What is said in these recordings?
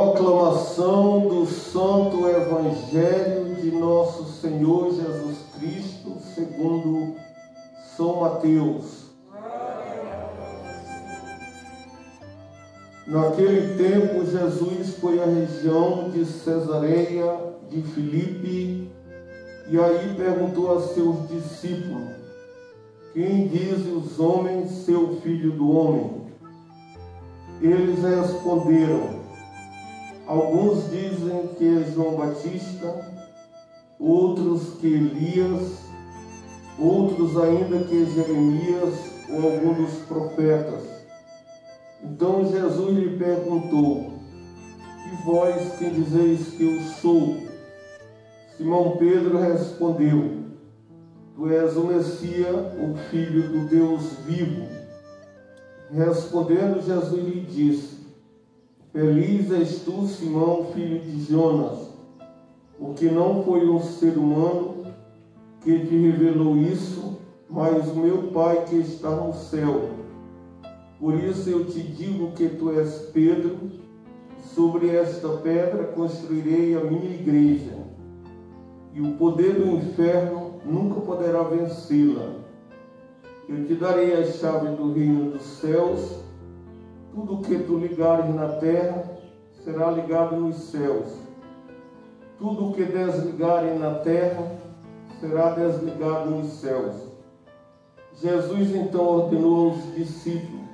Proclamação do Santo Evangelho de Nosso Senhor Jesus Cristo, segundo São Mateus. Naquele tempo, Jesus foi à região de Cesareia de Filipe e aí perguntou a seus discípulos: quem dizem os homens ser o Filho do Homem? Eles responderam: alguns dizem que é João Batista, outros que Elias, outros ainda que Jeremias ou algum dos profetas. Então Jesus lhe perguntou: e vós quem dizeis que eu sou? Simão Pedro respondeu: tu és o Messias, o Filho do Deus vivo. Respondendo, Jesus lhe disse: feliz és tu, Simão, filho de Jonas, porque não foi um ser humano que te revelou isso, mas o meu Pai que está no céu. Por isso eu te digo que tu és Pedro, sobre esta pedra construirei a minha igreja, e o poder do inferno nunca poderá vencê-la. Eu te darei a chave do reino dos céus. Tudo o que tu ligares na terra será ligado nos céus. Tudo o que desligares na terra será desligado nos céus. Jesus então ordenou aos discípulos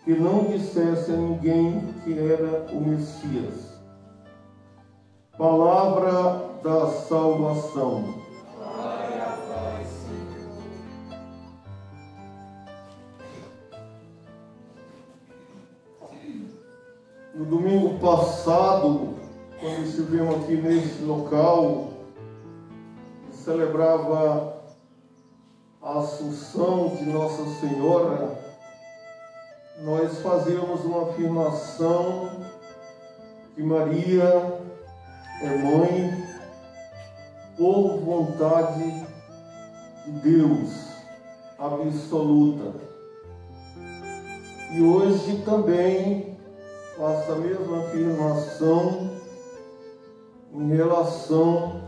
que não dissesse a ninguém que era o Messias. Palavra da salvação. No domingo passado, quando estivemos aqui neste local, celebrava a Assunção de Nossa Senhora, nós fazíamos uma afirmação que Maria é mãe por vontade de Deus absoluta. E hoje também faço a mesma afirmação em relação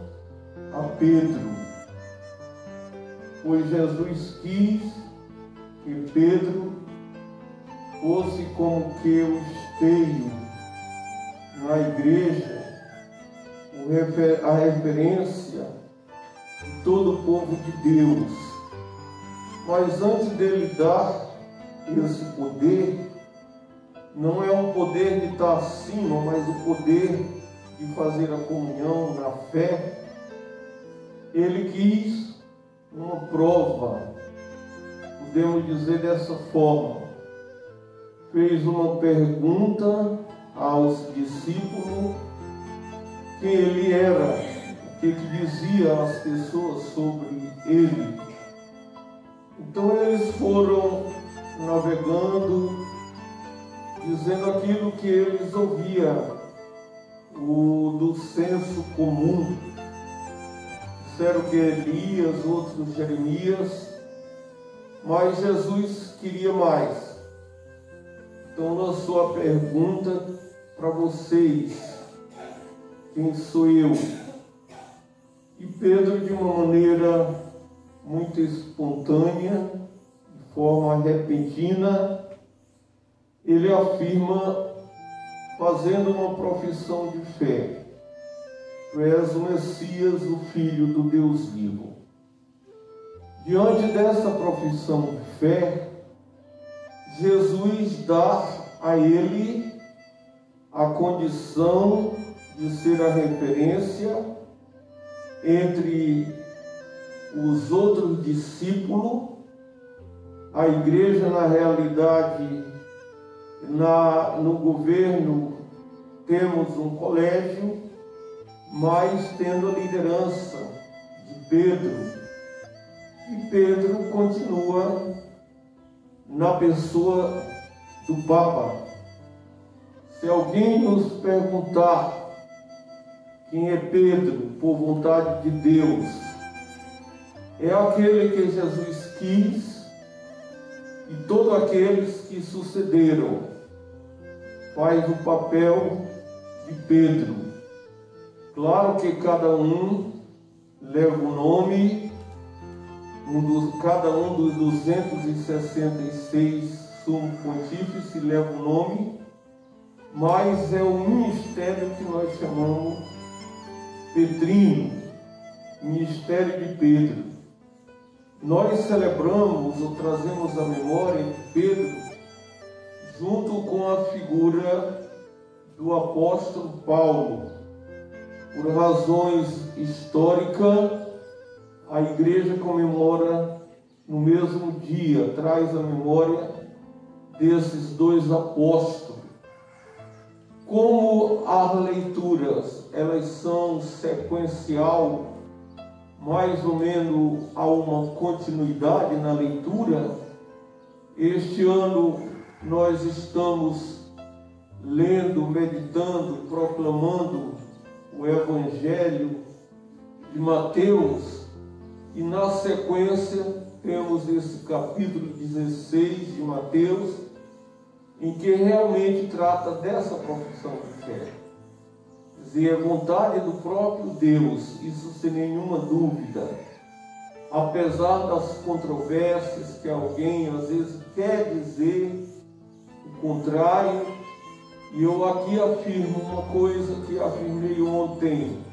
a Pedro, pois Jesus quis que Pedro fosse como que o esteio na igreja, a referência de todo o povo de Deus. Mas antes dele dar esse poder, não é um poder de estar acima, mas o poder de fazer a comunhão na fé. Ele quis uma prova, podemos dizer dessa forma. Fez uma pergunta aos discípulos quem ele era, o que dizia às pessoas sobre ele. Então eles foram navegando, dizendo aquilo que eles ouviam, do senso comum. Disseram que Elias, outros Jeremias, mas Jesus queria mais. Então lançou a pergunta para vocês: quem sou eu? E Pedro, de uma maneira muito espontânea, de forma repentina, ele afirma, fazendo uma profissão de fé: tu és o Messias, o Filho do Deus vivo. Diante dessa profissão de fé, Jesus dá a ele a condição de ser a referência entre os outros discípulos. A igreja, na realidade, no governo temos um colégio, mas tendo a liderança de Pedro. E Pedro continua na pessoa do Papa. Se alguém nos perguntar quem é Pedro por vontade de Deus, é aquele que Jesus quis e todos aqueles que sucederam faz o papel de Pedro. Claro que cada um leva o nome, cada um dos 266 sumos pontífices leva o nome, mas é o ministério que nós chamamos Petrino, ministério de Pedro. Nós celebramos ou trazemos a memória de Pedro junto com a figura do apóstolo Paulo. Por razões históricas, a igreja comemora no mesmo dia, traz a memória desses dois apóstolos. Como as leituras, elas são sequencial, mais ou menos há uma continuidade na leitura, este ano nós estamos lendo, meditando, proclamando o Evangelho de Mateus, e na sequência temos esse capítulo 16 de Mateus, em que realmente trata dessa profissão de fé. Quer dizer, é vontade do próprio Deus, isso sem nenhuma dúvida. Apesar das controvérsias que alguém às vezes quer dizer o contrário, e eu aqui afirmo uma coisa que afirmei ontem: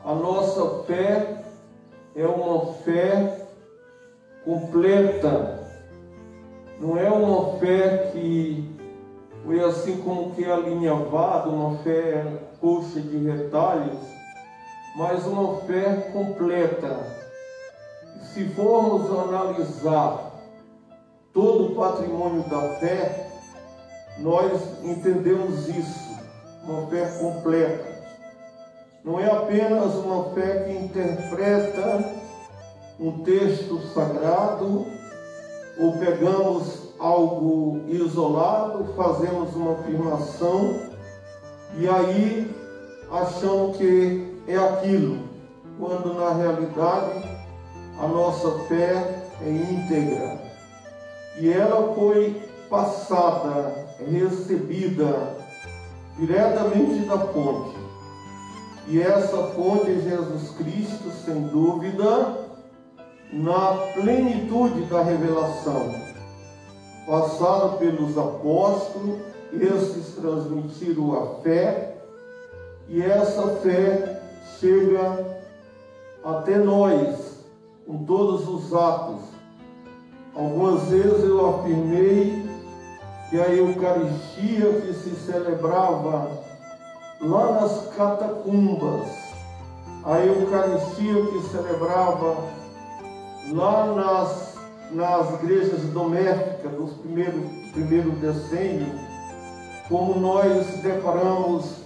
a nossa fé é uma fé completa, não é uma fé que foi assim como que alinhavada, uma fé coxa de retalhos, mas uma fé completa. Se formos analisar todo o patrimônio da fé, nós entendemos isso, uma fé completa. Não é apenas uma fé que interpreta um texto sagrado, ou pegamos algo isolado, fazemos uma afirmação e aí achamos que é aquilo, quando na realidade a nossa fé é íntegra. E ela foi passada, recebida diretamente da fonte. E essa fonte é Jesus Cristo, sem dúvida, na plenitude da revelação, passada pelos apóstolos, esses transmitiram a fé, e essa fé chega até nós, com todos os atos. Algumas vezes eu afirmei que a Eucaristia que se celebrava lá nas catacumbas, a Eucaristia que celebrava lá nas igrejas domésticas dos primeiro decênio, como nós deparamos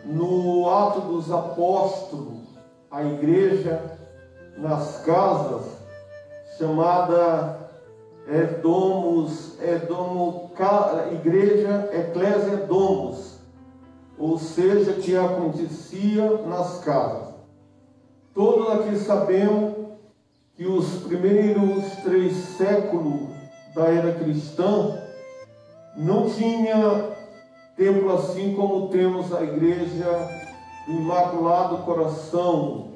no Ato dos Apóstolos, a igreja nas casas, chamada igreja Ecclesia Domus, ou seja, que acontecia nas casas. Todos aqui sabemos que os primeiros 3 séculos da era cristã não tinha templo assim como temos a igreja do Imaculado Coração.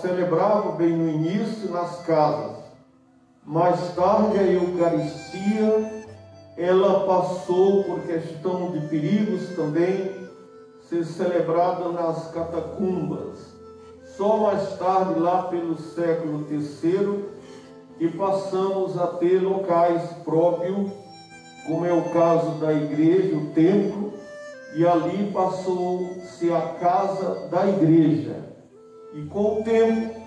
Celebrava bem no início nas casas. Mais tarde a Eucaristia, ela passou por questão de perigos também ser celebrada nas catacumbas. Só mais tarde, lá pelo século III, que passamos a ter locais próprios, como é o caso da igreja, o templo, e ali passou-se a casa da igreja. E com o tempo,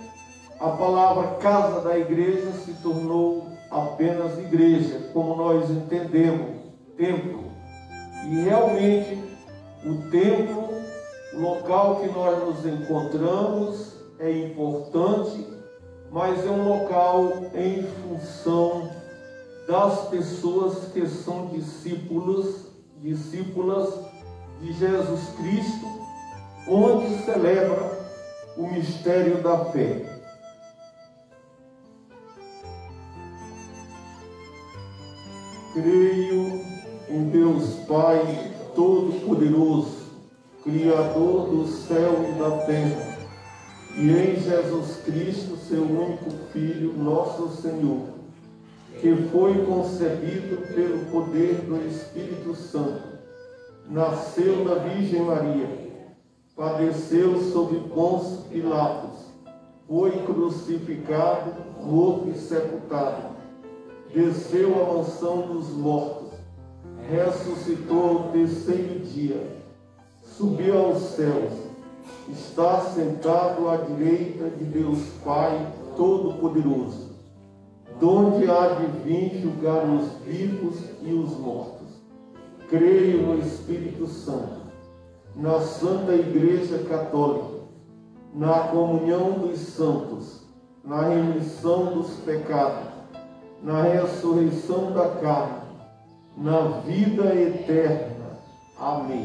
a palavra casa da igreja se tornou apenas igreja, como nós entendemos, templo. E realmente, o templo, o local que nós nos encontramos é importante, mas é um local em função das pessoas que são discípulas de Jesus Cristo, onde celebra o mistério da fé. Creio em Deus Pai Todo-Poderoso, Criador do céu e da terra, e em Jesus Cristo, seu único Filho, nosso Senhor, que foi concebido pelo poder do Espírito Santo, nasceu da Virgem Maria, padeceu sob Pôncio Pilatos, foi crucificado, morto e sepultado, desceu à mansão dos mortos, ressuscitou ao terceiro dia, subiu aos céus, está sentado à direita de Deus Pai Todo-Poderoso, donde há de vir julgar os vivos e os mortos. Creio no Espírito Santo, na Santa Igreja Católica, na comunhão dos santos, na remissão dos pecados, na ressurreição da carne, na vida eterna. Amém.